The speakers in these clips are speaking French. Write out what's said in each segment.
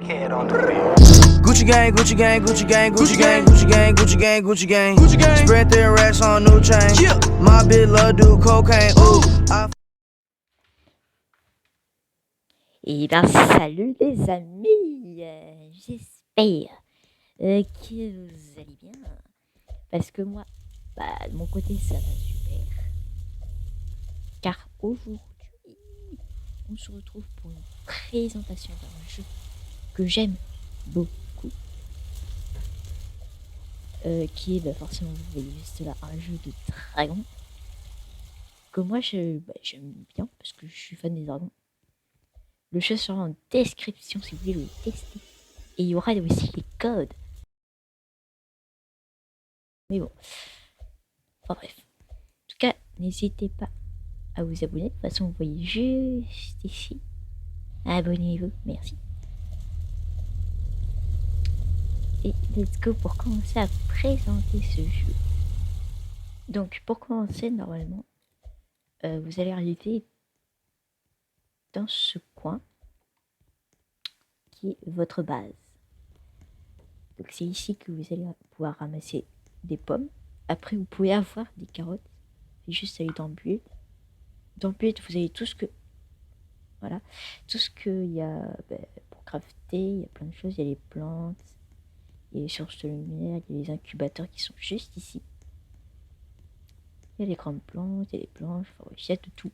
Crackhead on the beat. Gucci gang, Gucci gang, Gucci gang, Gucci gang, Gucci gang, Gucci gang, Gucci gang, Gucci gang. Spread their racks on new chain. My bitch love do cocaine. Ooh. Et ben salut les amis, j'espère que vous allez bien, parce que moi, de mon côté ça va super, car aujourd'hui on se retrouve pour une présentation d'un jeu que j'aime beaucoup, qui est forcément, vous voyez juste là, un jeu de dragons, que moi j'aime bien, parce que je suis fan des dragons. Le jeu sera en description si vous voulez le tester. Et il y aura aussi les codes. Mais bon. Enfin bref. En tout cas, n'hésitez pas à vous abonner. De toute façon, vous voyez juste ici. Abonnez-vous. Merci. Et let's go pour commencer à présenter ce jeu. Donc, pour commencer, normalement, vous allez arriver dans ce coin qui est votre base. Donc, c'est ici que vous allez pouvoir ramasser des pommes. Après, vous pouvez avoir des carottes. C'est juste aller dans le build. Dans le build, vous avez tout ce que... Voilà. Tout ce qu'il y a pour crafter. Il y a plein de choses. Il y a les plantes. Il y a les sources de lumière. Il y a les incubateurs qui sont juste ici. Il y a les grandes plantes. Il y a les planches. Enfin, il y a de tout.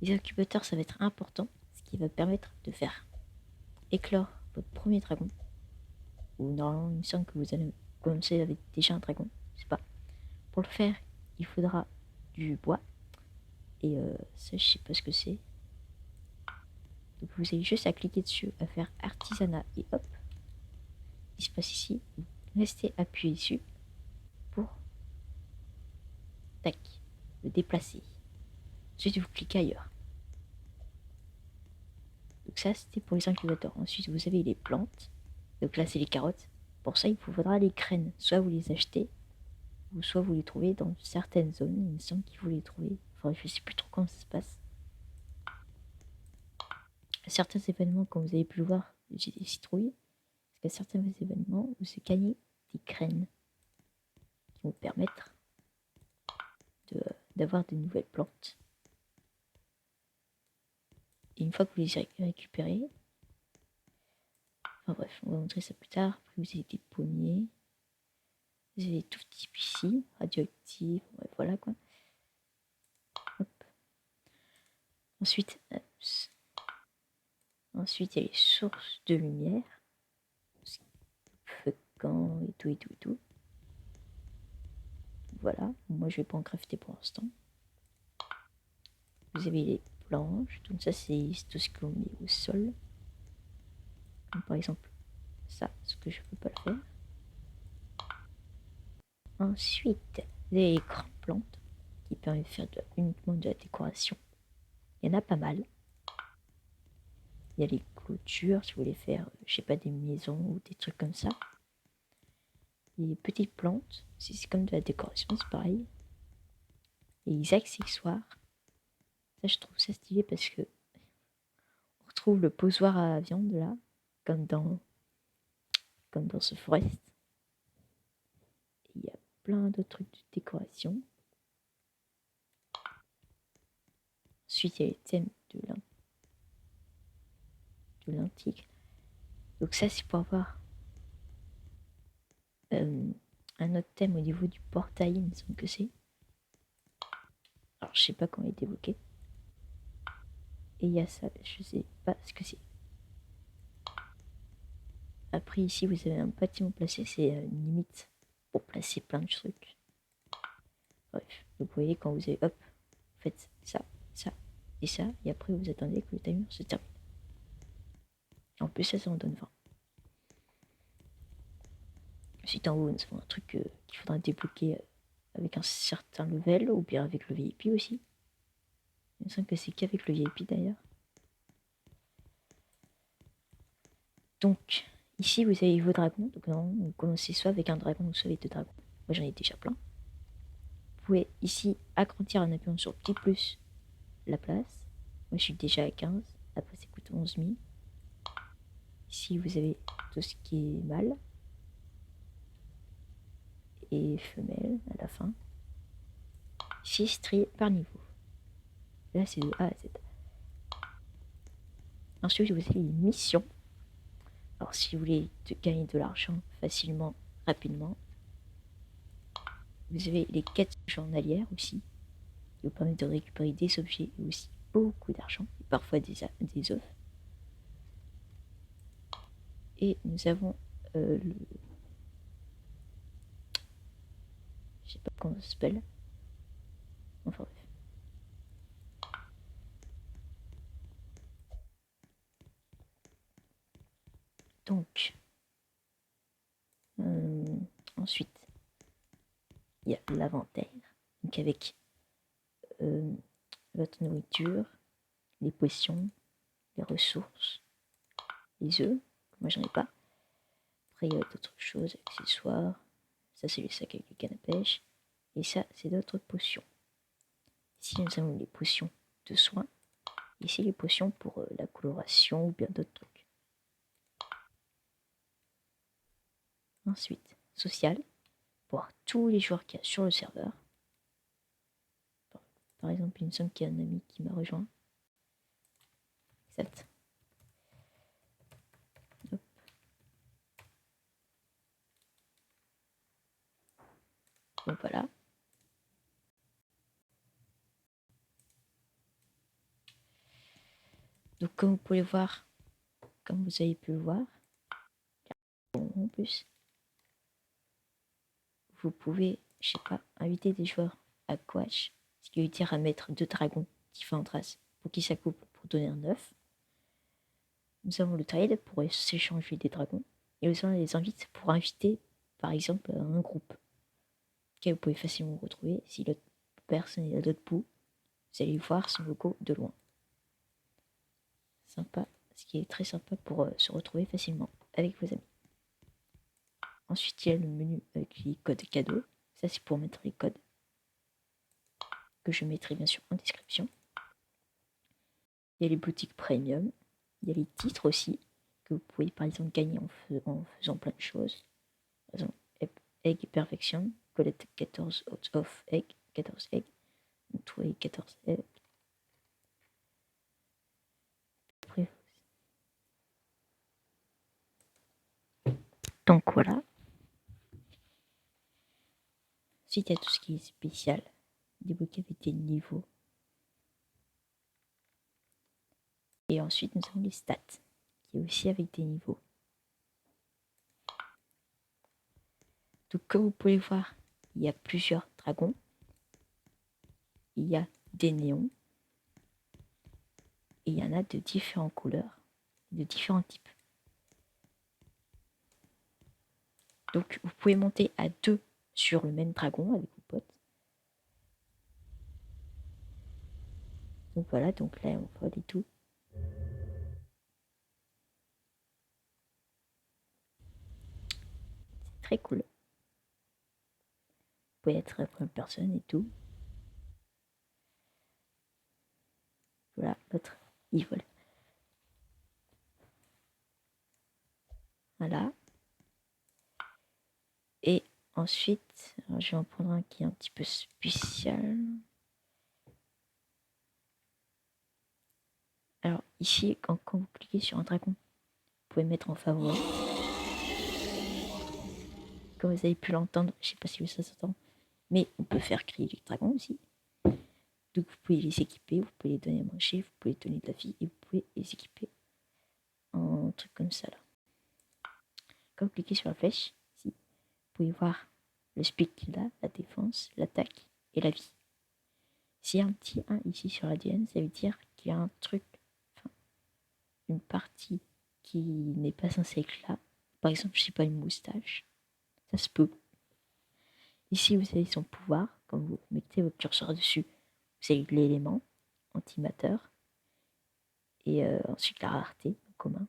Les incubateurs, ça va être important. Ce qui va permettre de faire éclore votre premier dragon. Ou normalement, il me semble que vous allez commencer avec déjà un dragon. Je sais pas. Pour le faire, il faudra du bois. Et ça, je sais pas ce que c'est. Donc vous avez juste à cliquer dessus, à faire artisanat et hop. Il se passe ici. Vous restez appuyé dessus pour tac, le déplacer. Ensuite vous cliquez ailleurs. Donc ça c'était pour les incubateurs. Ensuite vous avez les plantes. Donc là c'est les carottes. Pour ça il vous faudra les graines. Soit vous les achetez, ou soit vous les trouvez dans certaines zones. Il me semble qu'il faut les trouver. Enfin je sais plus trop comment ça se passe. À certains événements, comme vous avez pu le voir, j'ai des citrouilles. Parce qu'à certains événements, vous avez gagné des graines qui vont permettre d'avoir de nouvelles plantes. Et une fois que vous les avez récupérées, enfin bref, on va montrer ça plus tard. Après, vous avez des pommiers. Vous avez tout type ici, radioactif, ouais, voilà quoi. Hop. Ensuite, ensuite, il y a les sources de lumière. Feu camp et tout et tout et tout. Voilà, moi je vais pas en crafter pour l'instant. Vous avez les planches, donc ça c'est tout ce qu'on met au sol. Comme par exemple ça, ce que je peux pas le faire. Ensuite, vous avez les grandes plantes qui permettent de faire uniquement de la décoration. Il y en a pas mal. Il y a les clôtures, si vous voulez faire, je sais pas, des maisons ou des trucs comme ça. Il y a les petites plantes, si c'est comme de la décoration, c'est pareil. Et les accessoires, ça je trouve ça stylé parce que on retrouve le posoir à viande là, comme dans ce forest. Et il y a plein de trucs de décoration. Ensuite, il y a les thèmes de l'antique. Donc ça, c'est pour avoir un autre thème au niveau du portail, il me semble que c'est. Alors, je sais pas comment il est évoqué. Et il y a ça, je sais pas ce que c'est. Après, ici, vous avez un bâtiment placé, c'est une limite pour placer plein de trucs. Bref, donc vous voyez, quand vous avez, hop, vous faites ça, ça et ça, et après, vous attendez que le timer se termine. Et en plus, ça en donne 20. Ensuite, en haut, nous avons un truc qu'il faudra débloquer avec un certain level, ou bien avec le VIP aussi. Il me semble que c'est qu'avec le VIP d'ailleurs. Donc, ici, vous avez vos dragons. Donc, non, vous commencez soit avec un dragon, soit avec deux dragons. Moi, j'en ai déjà plein. Vous pouvez ici agrandir en appuyant sur petit plus la place. Moi, je suis déjà à 15. Après, ça coûte 11 000. Ici, vous avez tout ce qui est mâle et femelle à la fin. Ici, c'est trié par niveau. Là, c'est de A à Z. Ensuite, vous avez les missions. Alors, si vous voulez gagner de l'argent facilement, rapidement, vous avez les quêtes journalières aussi, qui vous permettent de récupérer des objets et aussi beaucoup d'argent, et parfois des œufs. Et nous avons le... Je sais pas comment ça s'appelle. Enfin bref. Donc, ensuite, il y a l'inventaire. Donc avec votre nourriture, les potions, les ressources, les œufs. Moi, j'en ai pas. Après, il y a d'autres choses, accessoires. Ça, c'est le sac avec les cannes à pêche. Et ça, c'est d'autres potions. Ici, nous avons les potions de soins. Ici, les potions pour la coloration ou bien d'autres trucs. Ensuite, social. Pour voir tous les joueurs qu'il y a sur le serveur. Par exemple, il me semble qu'il y a un ami qui m'a rejoint. Exact. Hop. Donc voilà. Donc comme vous pouvez voir, comme vous avez pu le voir, en plus, vous pouvez, je sais pas, inviter des joueurs à Quatch, ce qui veut dire à mettre 2 dragons différentes races pour qu'ils s'accouplent pour donner un œuf. Nous avons le trade pour s'échanger des dragons. Et nous avons les invites pour inviter, par exemple, un groupe. Okay, vous pouvez facilement vous retrouver. Si l'autre personne est à l'autre bout, vous allez voir son logo de loin. Sympa, ce qui est très sympa pour se retrouver facilement avec vos amis. Ensuite, il y a le menu avec les codes cadeaux. Ça, c'est pour mettre les codes que je mettrai bien sûr en description. Il y a les boutiques premium. Il y a les titres aussi que vous pouvez par exemple gagner en faisant plein de choses. Par exemple, Egg Perfection, collecte 14 out of egg, 14 eggs. Donc, trouver 14 eggs. Après, donc voilà. Ensuite, il y a tout ce qui est spécial. Des bouquets avec des niveaux. Et ensuite, nous avons les stats, qui est aussi avec des niveaux. Donc, comme vous pouvez voir, il y a plusieurs dragons. Il y a des néons. Et il y en a de différentes couleurs, de différents types. Donc, vous pouvez monter à 2 sur le même dragon avec vos potes. Donc voilà, donc là, on vole et tout. C'est très cool. Vous pouvez être la première personne et tout. Voilà, l'autre, il vole. Voilà. Et ensuite, alors je vais en prendre un qui est un petit peu spécial. Alors ici, quand vous cliquez sur un dragon, vous pouvez mettre en favori. Comme vous avez pu l'entendre, je sais pas si ça s'entend, mais on peut faire crier les dragons aussi. Donc vous pouvez les équiper, vous pouvez les donner à manger, vous pouvez donner de la vie et vous pouvez les équiper en truc comme ça là. Quand vous cliquez sur la flèche, ici, vous pouvez voir le speed qu'il a, la défense, l'attaque et la vie. S'il y a un petit 1 ici sur l'ADN, ça veut dire qu'il y a un truc, enfin, une partie qui n'est pas censée être là. Par exemple, je sais pas, une moustache. Ça se peut. Ici, vous avez son pouvoir. Quand vous mettez votre curseur dessus, vous avez l'élément antimateur. Et ensuite, la rareté, commun.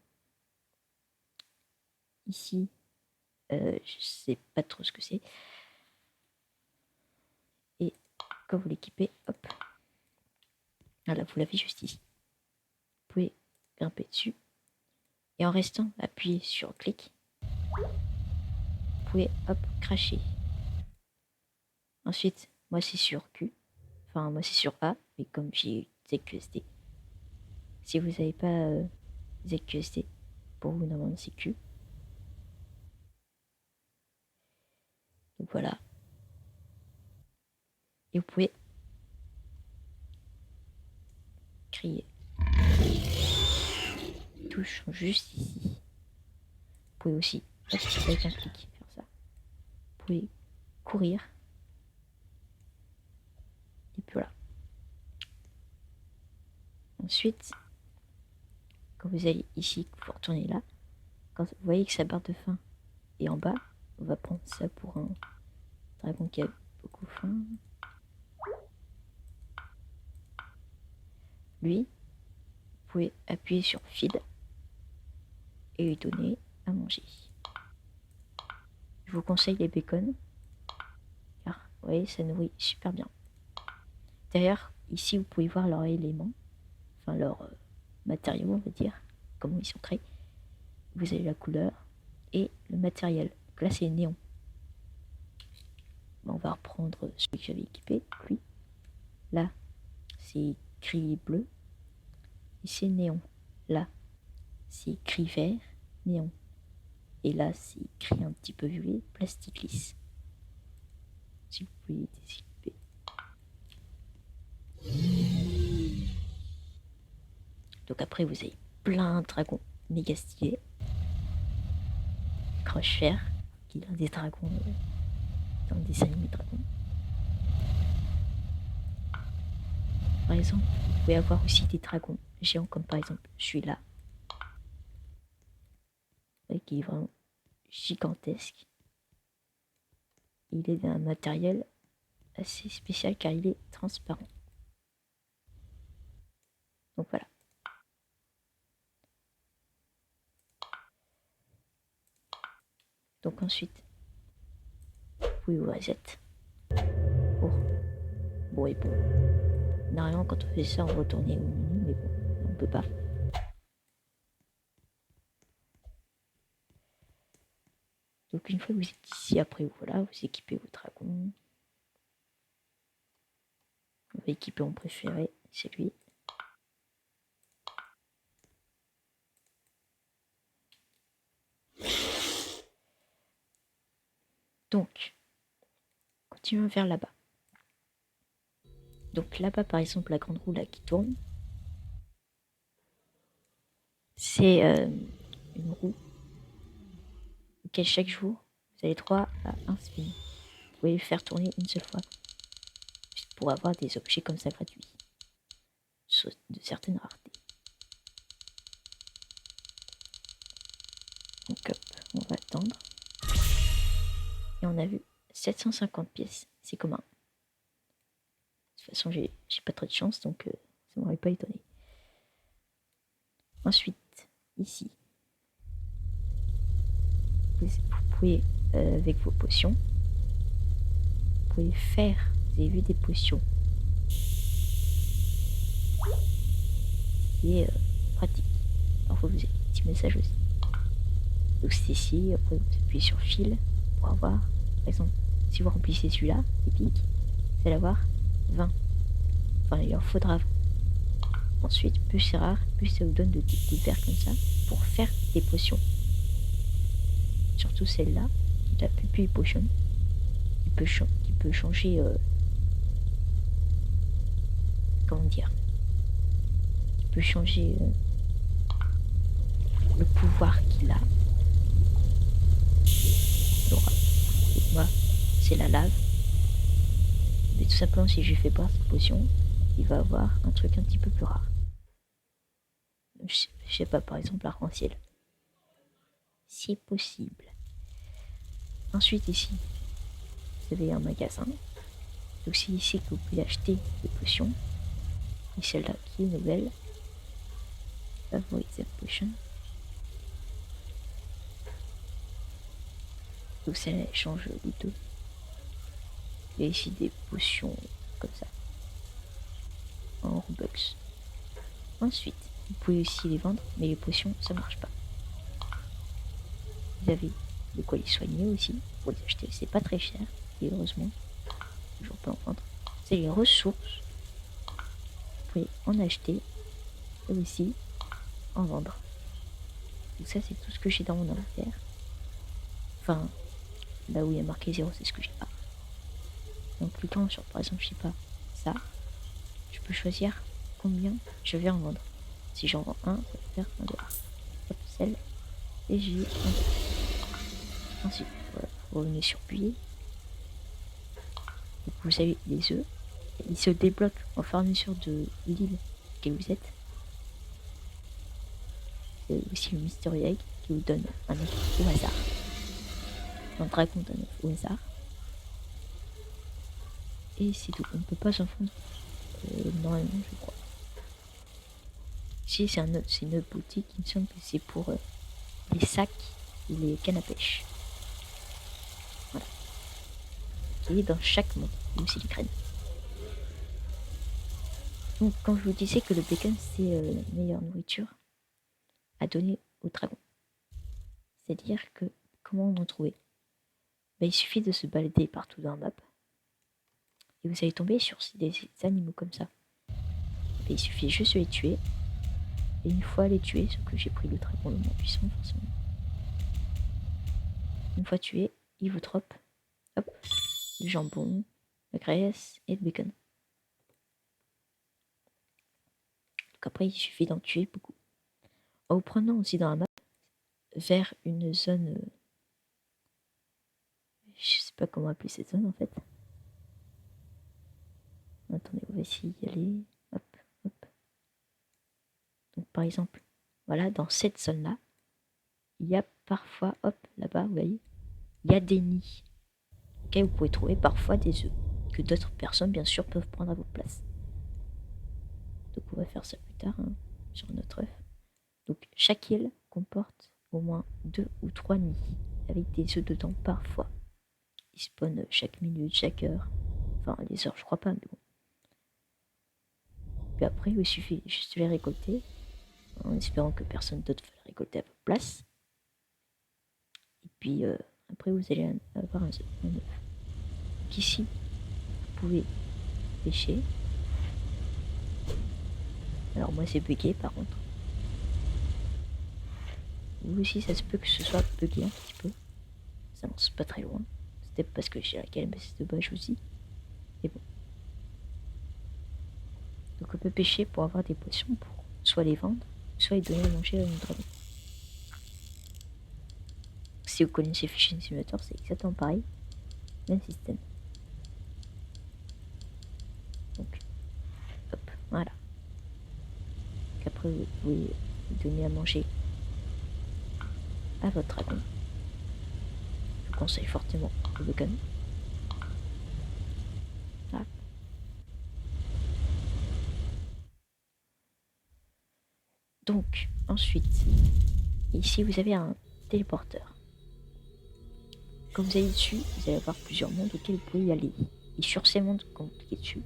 Ici, je sais pas trop ce que c'est. Et quand vous l'équipez, hop. Voilà, vous l'avez juste ici. Vous pouvez grimper dessus. Et en restant appuyé sur clic, vous pouvez hop cracher. Ensuite, moi c'est sur Q, enfin moi c'est sur A, mais comme j'ai ZQSD, si vous n'avez pas ZQSD, pour vous normalement c'est Q. Donc voilà. Et vous pouvez crier. Touche juste ici. Vous pouvez aussi, hop, avec un clic, faire ça. Vous pouvez courir. Et puis voilà. Ensuite, quand vous allez ici, vous retournez là, quand vous voyez que sa barre de faim est en bas, on va prendre ça pour un dragon qui a beaucoup faim. Lui, vous pouvez appuyer sur feed et lui donner à manger. Je vous conseille les bacon, car vous voyez, ça nourrit super bien. D'ailleurs, ici vous pouvez voir leurs éléments, enfin leurs matériaux, on va dire, comment ils sont créés. Vous avez la couleur et le matériel. Donc là c'est néon. On va reprendre celui que j'avais équipé, lui. Là c'est écrit bleu et c'est néon. Là c'est écrit vert, néon. Et là c'est écrit un petit peu violet, plastique lisse. Si vous pouvez décider. Donc après vous avez plein de dragons méga stylés. Crochefer, qui est l'un des dragons dans le dessin animé Dragon. Par exemple, vous pouvez avoir aussi des dragons géants comme par exemple celui-là, qui est vraiment gigantesque. Il est d'un matériel assez spécial car il est transparent. Donc voilà. Donc ensuite, vous pouvez vous reset. Bon et bon. Normalement quand on fait ça on retournait au menu, mais bon, on peut pas. Donc une fois que vous êtes ici, après voilà, vous équipez vos dragons. On va équiper mon préféré, c'est lui. Donc, continuons vers là-bas. Donc là-bas, par exemple, la grande roue là qui tourne, c'est une roue auquel chaque jour, vous avez droit à un spin. Vous pouvez le faire tourner une seule fois, juste pour avoir des objets comme ça gratuits, de certaines raretés. Donc hop, on va attendre. Et on a vu 750 pièces, c'est commun. De toute façon, j'ai pas trop de chance, donc ça m'aurait pas étonné. Ensuite, ici, vous pouvez, avec vos potions, vous pouvez faire, vous avez vu des potions. Et pratique. Parfois, vous avez un petit message aussi. Donc c'est ici, après vous appuyez sur fil pour avoir, par exemple, si vous remplissez celui-là, épique, vous allez avoir 20. Enfin, il en faudra 20. Ensuite, plus c'est rare, plus ça vous donne de petites boules vertes comme ça pour faire des potions. Surtout celle-là, la pupille potion, qui peut changer, comment dire, qui peut changer le pouvoir qu'il a. L'aura. Moi, c'est la lave. Mais tout simplement, si je lui fais boire cette potion, il va avoir un truc un petit peu plus rare. Je sais pas, par exemple l'arc-en-ciel. C'est possible. Ensuite ici, vous avez un magasin. Donc c'est ici que vous pouvez acheter des potions. Et celle-là qui est nouvelle. Favorite potion. Donc celle-là change les deux. Il y a ici des potions comme ça. En Robux. Ensuite, vous pouvez aussi les vendre, mais les potions ça marche pas. vous avez de quoi les soigner aussi, pour les acheter, c'est pas très cher, et heureusement, toujours pas en vendre. C'est les ressources, vous pouvez en acheter, et aussi en vendre. Donc ça, c'est tout ce que j'ai dans mon inventaire. Enfin, là où il y a marqué 0, c'est ce que j'ai pas. Donc cliquant sur, par exemple, je sais pas, ça, je peux choisir combien je vais en vendre. Si j'en vends un, ça va faire $1. Hop, celle, et j'ai $1. Ensuite, voilà, vous revenez sur payer. Donc vous avez les œufs. Ils se débloquent au fur et à mesure de l'île que vous êtes. C'est aussi le Mystery Egg qui vous donne un œuf au hasard. Un dragon donne un œuf au hasard. Et c'est tout. On ne peut pas s'en fondre normalement, je crois. Ici, c'est une autre boutique. Il me semble que c'est pour les sacs et les cannes à pêche. Voilà. Qui est dans chaque monde. Et aussi les graines. Donc, quand je vous disais que le bacon, c'est la meilleure nourriture à donner aux dragons. C'est-à-dire que, comment en trouver? Il suffit de se balader partout dans la map. Et vous allez tomber sur des animaux comme ça. Il suffit juste de les tuer. Et une fois les tuer, ce que j'ai pris le dragon le moins puissant, forcément. Une fois tué, il vous drop, hop, du jambon, la graisse et le bacon. Donc après, il suffit d'en tuer beaucoup. En vous prenant aussi dans la map, vers une zone... je sais pas comment appeler cette zone en fait. Attendez, on va essayer d'y aller. Hop, hop. Donc par exemple, voilà, dans cette zone-là, il y a parfois, hop, là-bas, vous voyez, il y a des nids. Okay, vous pouvez trouver parfois des œufs que d'autres personnes, bien sûr, peuvent prendre à votre place. Donc on va faire ça plus tard, hein, sur notre œuf. Donc chaque île comporte au moins 2 ou 3 nids, avec des œufs dedans parfois. Ils spawnent chaque minute, chaque heure. Enfin, les heures, je crois pas, mais bon. Puis après, il suffit juste de les récolter, en espérant que personne d'autre va les récolter à votre place. Et puis, après, vous allez avoir un œuf. Donc ici, vous pouvez pêcher. Alors moi, c'est bugué, par contre. Vous aussi, ça se peut que ce soit bugué un petit peu. Ça avance pas très loin. C'était parce que j'ai la calabasse de bâche aussi. Et bon. Donc on peut pêcher pour avoir des poissons, pour soit les vendre, soit les donner à manger à nos dragons. Si vous connaissez Fishing Simulator, c'est exactement pareil. Même système. Donc, hop, voilà. Donc après, vous pouvez donner à manger à votre dragon. Je vous conseille fortement le bacon. Voilà. Donc, ensuite, ici vous avez un téléporteur. Quand vous allez dessus, vous allez avoir plusieurs mondes auxquels vous pouvez y aller. Et sur ces mondes, quand vous cliquez dessus,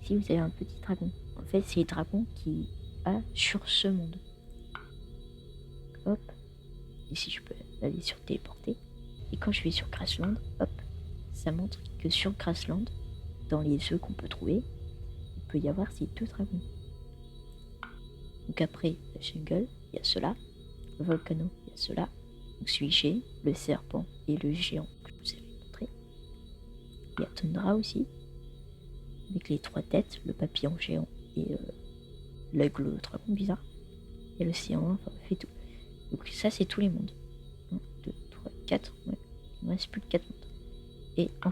ici vous avez un petit dragon. En fait, c'est le dragon qui a sur ce monde. Hop. Ici, je peux aller sur téléporter. Et quand je vais sur Grassland, hop, ça montre que sur Grassland, dans les œufs qu'on peut trouver, il peut y avoir ces 2 dragons. Donc après, la jungle, il y a cela. Le volcano, il y a cela. Donc celui j'ai, le serpent et le géant que je vous avais montré. Il y a Tundra aussi, avec les 3 têtes, le papillon géant et l'aigle, le dragon bizarre. Et l'océan, enfin, fait tout. Donc ça, c'est tous les mondes. 1, 2, 3, 4, ouais. Il ne reste plus que 4 mondes. Et en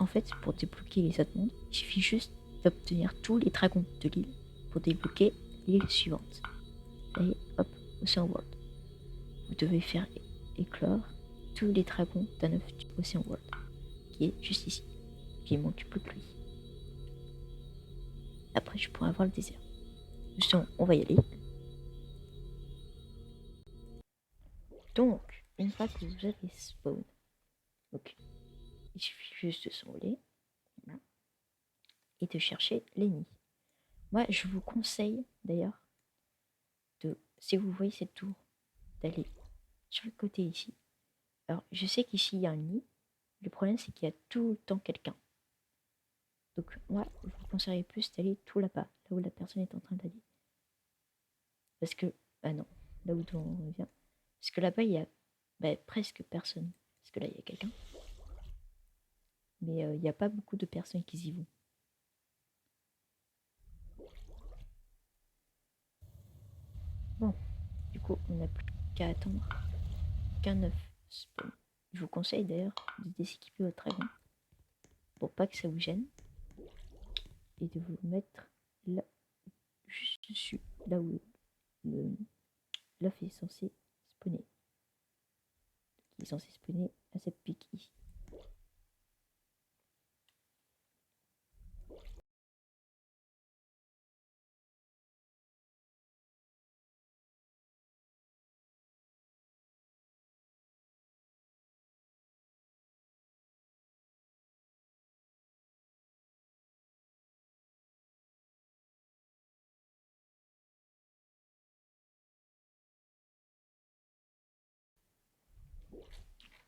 fait, pour débloquer les autres mondes, il suffit juste d'obtenir tous les dragons de l'île pour débloquer l'île suivante. Et hop, Ocean World. Vous devez faire éclore tous les dragons d'un œuf du Ocean World, qui est juste ici. Qui manque plus que lui. Après, je pourrais avoir le désert. Justement, on va y aller. Donc, une fois que vous avez spawn, donc, il suffit juste de s'envoler, voilà, et de chercher les nids. Moi, je vous conseille d'ailleurs de, si vous voyez cette tour, d'aller sur le côté ici, Alors, je sais qu'ici, il y a un nid. Le problème, c'est qu'il y a tout le temps quelqu'un. Donc, moi, je vous conseillerais plus d'aller tout là-bas, là où la personne est en train d'aller. Parce que, bah non, là où on revient. Parce que là-bas, il y a presque personne. Parce que là, il y a quelqu'un. Mais il n'y a pas beaucoup de personnes qui y vont. Bon, du coup, on n'a plus qu'à attendre qu'un œuf spawn. Je vous conseille d'ailleurs de déséquiper votre dragon pour pas que ça vous gêne et de vous mettre là, juste dessus, là où l'œuf est censé spawner. Il est censé spawner à cette pique ici.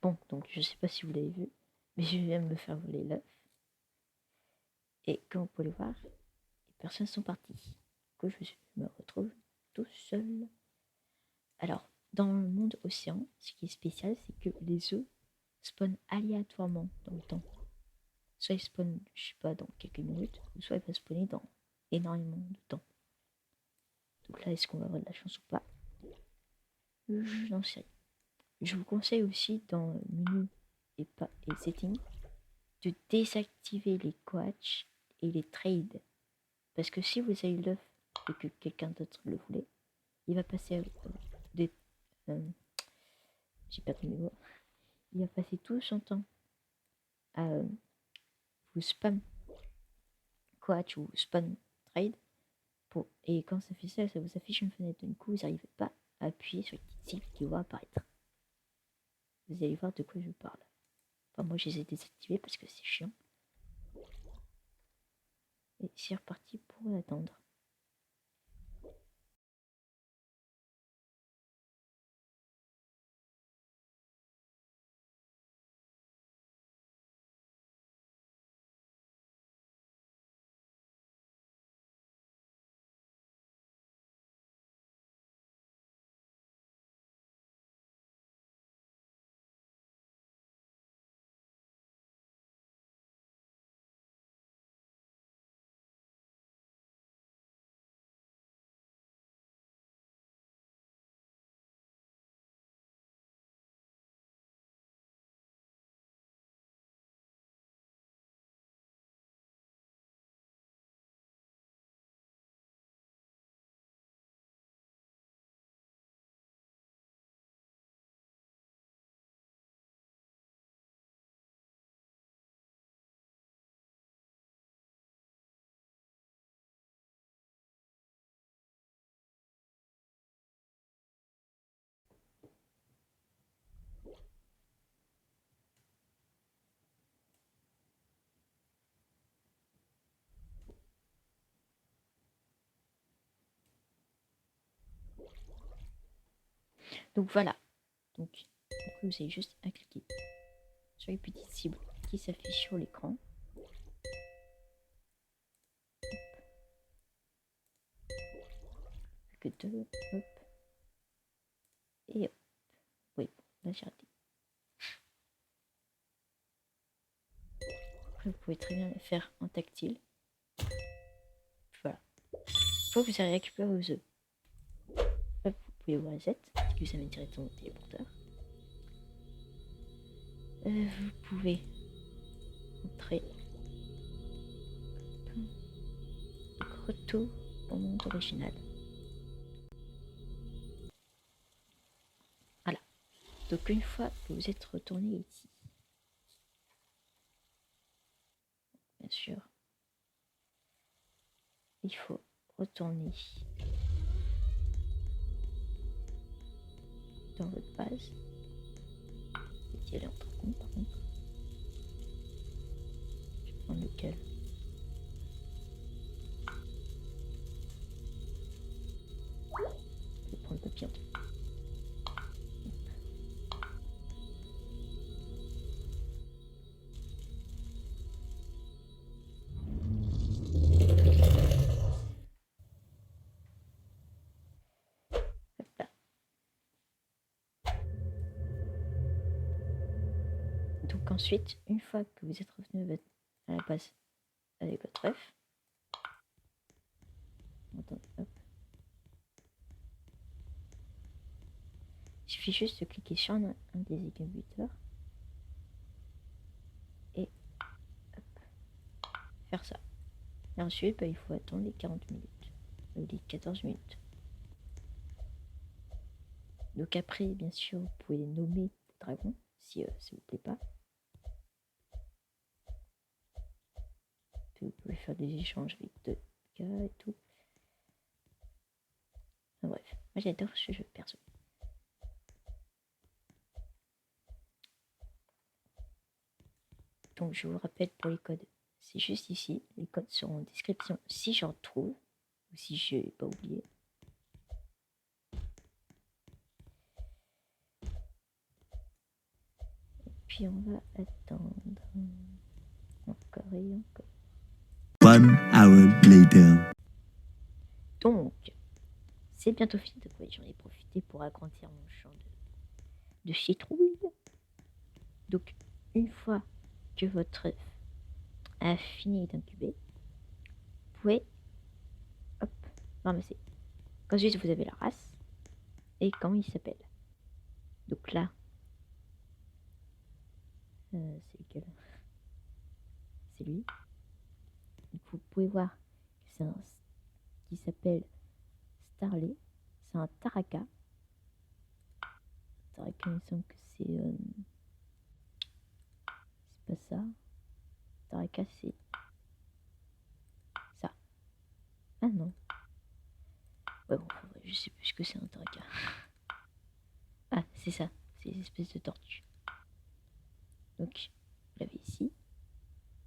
Bon, donc je sais pas si vous l'avez vu, mais je viens de me faire voler l'œuf. Et comme vous pouvez le voir, les personnes sont parties. Du coup, je me retrouve tout seul. Alors, dans le monde océan, ce qui est spécial, c'est que les œufs spawnent aléatoirement dans le temps. Soit ils spawnent, je sais pas, dans quelques minutes, ou soit ils vont spawner dans énormément de temps. Donc là, est-ce qu'on va avoir de la chance ou pas? Je n'en sais rien. Je vous conseille aussi dans le menu et settings de désactiver les coaches et les trades. Parce que si vous avez l'œuf et que quelqu'un d'autre le voulait, il va passer des... j'ai perdu mes mots. Il va passer tout son temps à vous spam coach ou spam trade. Et quand ça fait ça, ça vous affiche une fenêtre. Du coup, vous n'arrivez pas à appuyer sur les petites cibles qui vont apparaître. Vous allez voir de quoi je parle. Enfin, moi, je les ai désactivés parce que c'est chiant. Et c'est reparti pour attendre. Donc voilà. Donc après, vous avez juste à cliquer sur les petites cibles qui s'affichent sur l'écran. Que deux, hop. Et hop. Oui, là j'ai raté. Après, vous pouvez très bien le faire en tactile. Voilà. Une fois que vous avez récupéré vos œufs, hop, vous pouvez vous reset, ce qui vous amène directement au téléporteur. Vous pouvez entrer. Donc, retour au monde original. Voilà. Donc une fois que vous êtes retourné ici, bien sûr, il faut retourner dans votre base. Et y aller entre compte par contre. Je vais prendre lequel. Je vais prendre le papier en tout. Donc ensuite, une fois que vous êtes revenu à la base avec votre œuf, hop, il suffit juste de cliquer sur un des égabuteurs et hop, faire ça. Et ensuite, il faut attendre les 40 minutes, les 14 minutes. Donc après, bien sûr, vous pouvez nommer les dragons si ça vous plaît pas. Puis vous pouvez faire des échanges avec d'autres gars et tout. Enfin, bref, moi j'adore ce jeu perso. Donc je vous rappelle pour les codes, c'est juste ici. Les codes seront en description si j'en trouve ou si je n'ai pas oublié. Puis on va attendre encore et encore. 1 hour later. Donc, c'est bientôt fini. Donc, j'en ai profité pour agrandir mon champ de citrouille. Donc, une fois que votre œuf a fini d'incuber, vous pouvez hop, ramasser. Ensuite, vous avez la race et comment il s'appelle. Donc là, c'est lequel? C'est lui. Donc, vous pouvez voir que c'est un qui s'appelle Starley. C'est un Taraka. Taraka, il me semble que c'est pas ça. Taraka, c'est ça. Ah non. Ouais, bon, je sais plus ce que c'est un Taraka. Ah, c'est ça. C'est une espèce de tortue. Donc, vous l'avez ici.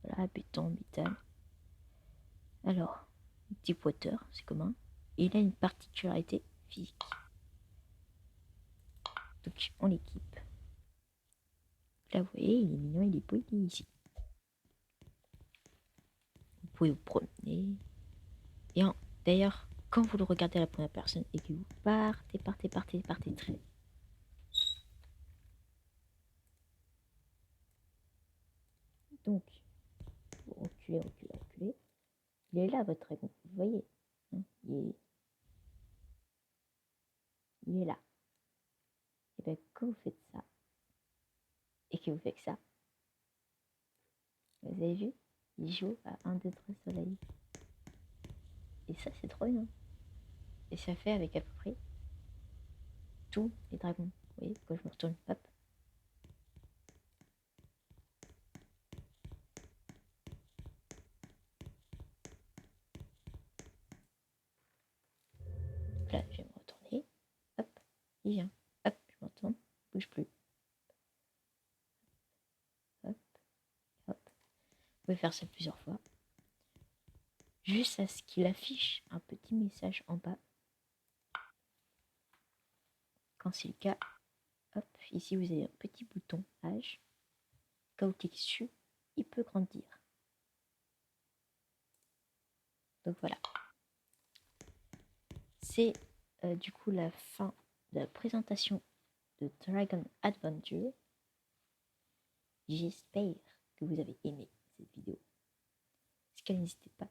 Voilà, béton, métal. Alors, Deep Water, c'est commun. Et il a une particularité physique. Donc, on l'équipe. Là, vous voyez, il est mignon, il est beau, il est ici. Vous pouvez vous promener. Et d'ailleurs, quand vous le regardez à la première personne et que vous partez très. Donc, vous reculez. Il est là, votre dragon. Vous voyez, hein, il est là. Et bien, quand vous faites ça, et que vous faites ça, vous avez vu, il joue à 1, 2, 3 soleils. Et ça, c'est trop bien. Et ça fait avec à peu près tous les dragons. Vous voyez, quand je me retourne, hop. Là, je vais me retourner. Hop, il vient. Hop, je me retourne. Bouge plus. Hop, hop. Vous pouvez faire ça plusieurs fois. Juste à ce qu'il affiche un petit message en bas. Quand c'est le cas, hop, ici vous avez un petit bouton âge. Quand vous cliquez dessus, il peut grandir. Donc voilà. C'est du coup la fin de la présentation de Dragon Adventure. J'espère que vous avez aimé cette vidéo. Si cas, n'hésitez pas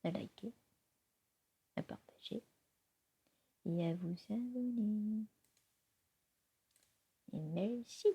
à liker, à partager et à vous abonner. Et merci.